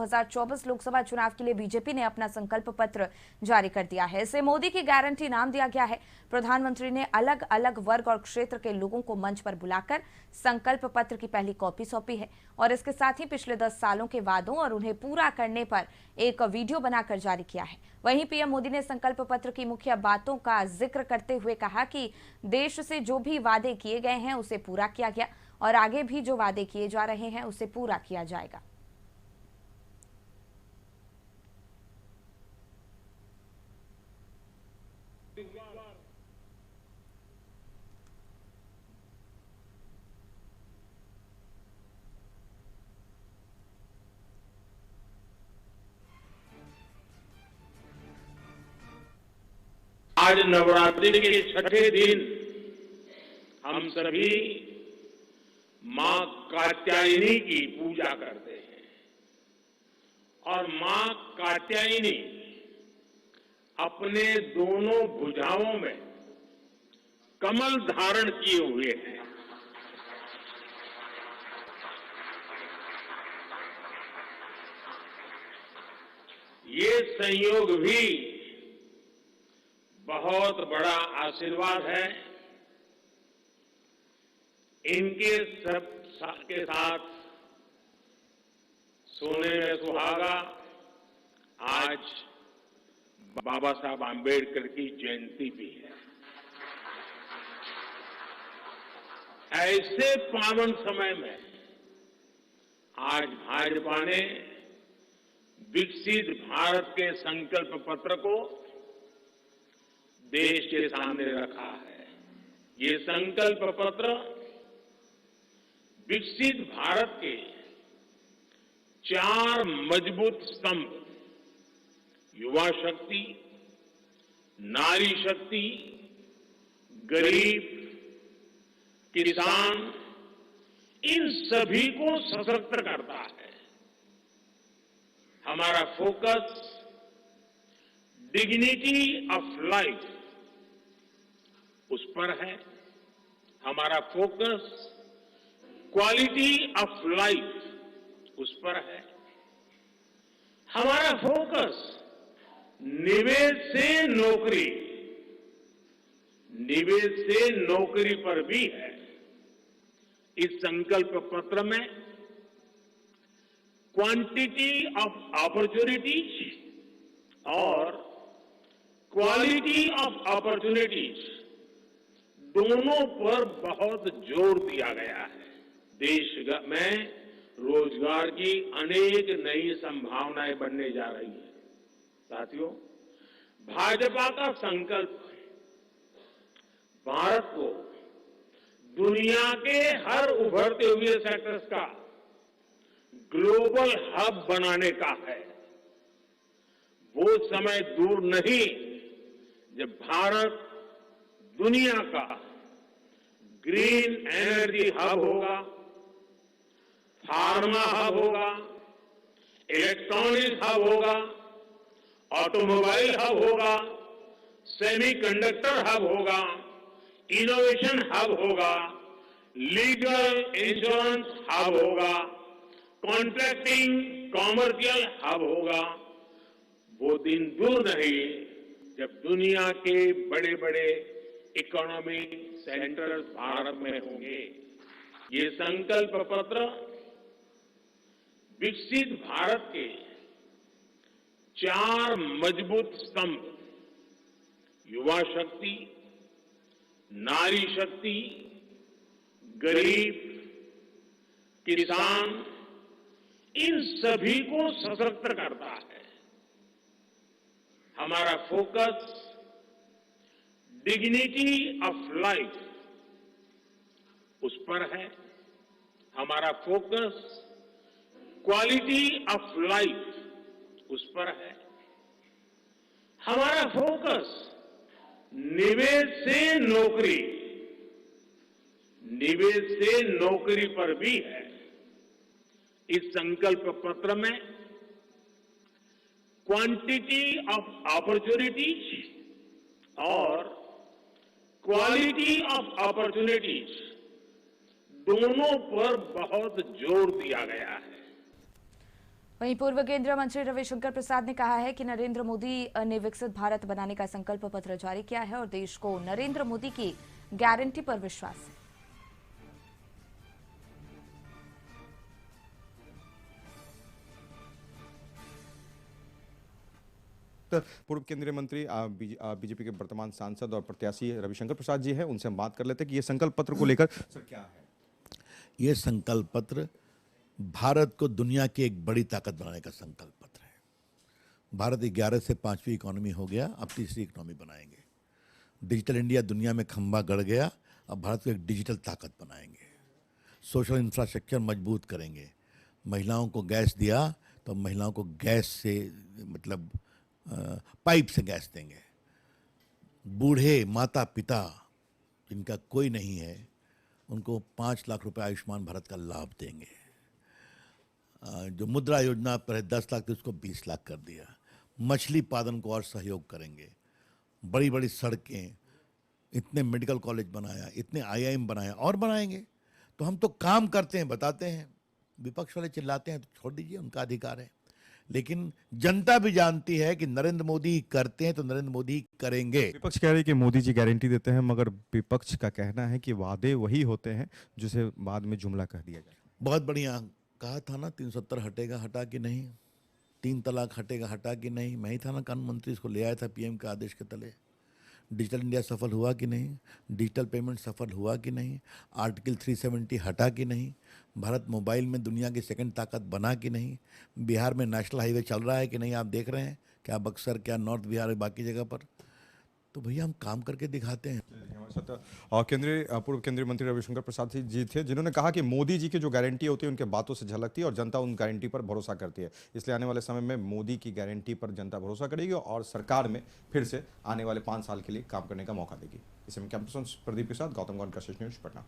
2024 लोकसभा चुनाव के लिए बीजेपी ने अपना संकल्प पत्र जारी कर दिया है। इसे मोदी की गारंटी नाम दिया गया है। प्रधानमंत्री ने अलग अलग वर्ग और क्षेत्र के लोगों को मंच पर बुलाकर संकल्प पत्र की पहली कॉपी सौंपी है और इसके साथ ही पिछले 10 सालों के वादों और उन्हें पूरा करने पर एक वीडियो बनाकर जारी किया है। वहीं पीएम मोदी ने संकल्प पत्र की मुख्य बातों का जिक्र करते हुए कहा कि देश से जो भी वादे किए गए हैं उसे पूरा किया गया और आगे भी जो वादे किए जा रहे हैं उसे पूरा किया जाएगा। आज नवरात्रि के छठे दिन हम सभी मां कात्यायनी की पूजा करते हैं और मां कात्यायनी अपने दोनों भुजाओं में कमल धारण किए हुए हैं। ये संयोग भी बहुत बड़ा आशीर्वाद है। इनके सब के साथ सोने में सुहागा आज बाबा साहब आंबेडकर की जयंती भी है। ऐसे पावन समय में आज भाजपा ने विकसित भारत के संकल्प पत्र को देश के सामने रखा है। ये संकल्प पत्र विकसित भारत के 4 मजबूत स्तंभ युवा शक्ति, नारी शक्ति, गरीब, किसान, इन सभी को सशक्त करता है। हमारा फोकस डिग्निटी ऑफ लाइफ उस पर है। हमारा फोकस क्वालिटी ऑफ लाइफ उस पर है। हमारा फोकस निवेश से नौकरी पर भी है। इस संकल्प पत्र में क्वांटिटी ऑफ अपॉर्चुनिटीज और क्वालिटी ऑफ अपॉर्चुनिटीज दोनों पर बहुत जोर दिया गया है। देश में रोजगार की अनेक नई संभावनाएं बनने जा रही है। साथियों, भाजपा का संकल्प भारत को दुनिया के हर उभरते हुए सेक्टर्स का ग्लोबल हब बनाने का है। वो समय दूर नहीं जब भारत दुनिया का ग्रीन एनर्जी हब होगा, फार्मा हब होगा, इलेक्ट्रॉनिक हब होगा, ऑटोमोबाइल हब होगा, सेमीकंडक्टर हब होगा, इनोवेशन हब होगा, लीगल इंश्योरेंस हब होगा, कॉन्ट्रैक्टिंग कॉमर्शियल हब होगा। वो दिन दूर नहीं जब दुनिया के बड़े बड़े इकोनॉमिक सेंटर्स भारत में होंगे। ये संकल्प पत्र विकसित भारत के 4 मजबूत स्तंभ युवा शक्ति, नारी शक्ति, गरीब, किसान, इन सभी को सशक्त करता है। हमारा फोकस डिग्निटी ऑफ लाइफ उस पर है। हमारा फोकस क्वालिटी ऑफ लाइफ उस पर है। हमारा फोकस निवेश से नौकरी पर भी है। इस संकल्प पत्र में क्वांटिटी ऑफ अपॉर्चुनिटीज और क्वालिटी ऑफ अपॉर्चुनिटीज दोनों पर बहुत जोर दिया गया है। वहीं पूर्व केंद्रीय मंत्री रविशंकर प्रसाद ने कहा है कि नरेंद्र मोदी ने विकसित भारत बनाने का संकल्प पत्र जारी किया है और देश को नरेंद्र मोदी की गारंटी पर विश्वास है। पूर्व केंद्रीय मंत्री बीजेपी के वर्तमान सांसद और प्रत्याशी रविशंकर प्रसाद जी हैं, उनसे हम बात कर लेते हैं कि ये संकल्प पत्र को लेकर सर क्या है। ये संकल्प पत्र भारत को दुनिया की एक बड़ी ताकत बनाने का संकल्प पत्र है। भारत 11 से 5वीं इकोनॉमी हो गया, अब तीसरी इकोनॉमी बनाएंगे। डिजिटल इंडिया दुनिया में खंभा गड़ गया, अब भारत को एक डिजिटल ताकत बनाएंगे। सोशल इंफ्रास्ट्रक्चर मजबूत करेंगे। महिलाओं को गैस दिया तो महिलाओं को गैस से मतलब पाइप से गैस देंगे। बूढ़े माता पिता जिनका कोई नहीं है उनको 5 लाख रुपए आयुष्मान भारत का लाभ देंगे। जो मुद्रा योजना पर है 10 लाख थी उसको 20 लाख कर दिया। मछली पालन को और सहयोग करेंगे। बड़ी बड़ी सड़कें, इतने मेडिकल कॉलेज बनाया, इतने आईआईएम बनाया और बनाएंगे। तो हम तो काम करते हैं, बताते हैं। विपक्ष वाले चिल्लाते हैं तो छोड़ दीजिए, उनका अधिकार है। लेकिन जनता भी जानती है कि नरेंद्र मोदी करते हैं तो नरेंद्र मोदी करेंगे। विपक्ष कह रही है कि मोदी जी गारंटी देते हैं, मगर विपक्ष का कहना है कि वादे वही होते हैं जिसे बाद में जुमला कह दिया जाए। बहुत बढ़िया कहा था ना, 370 हटेगा, हटा कि नहीं? 3 तलाक हटेगा, हटा कि नहीं? मैं ही था ना कानून मंत्री, इसको ले आया था पीएम के आदेश के तले। डिजिटल इंडिया सफल हुआ कि नहीं? डिजिटल पेमेंट सफल हुआ कि नहीं? आर्टिकल 370 हटा कि नहीं? भारत मोबाइल में दुनिया की सेकंड ताकत बना कि नहीं? बिहार में नेशनल हाईवे चल रहा है कि नहीं? आप देख रहे हैं क्या बक्सर, क्या नॉर्थ बिहार, बाकी जगह पर? तो भैया हम काम करके दिखाते हैं। हमारे साथ पूर्व केंद्रीय मंत्री रविशंकर प्रसाद जी थे, जिन्होंने कहा कि मोदी जी की जो गारंटी होती है उनके बातों से झलकती है और जनता उन गारंटी पर भरोसा करती है। इसलिए आने वाले समय में मोदी की गारंटी पर जनता भरोसा करेगी और सरकार में फिर से आने वाले 5 साल के लिए काम करने का मौका देगी। इसे मैं कैंपस प्रदीप के साथ गौतम गौन, कशिश न्यूज, पटना।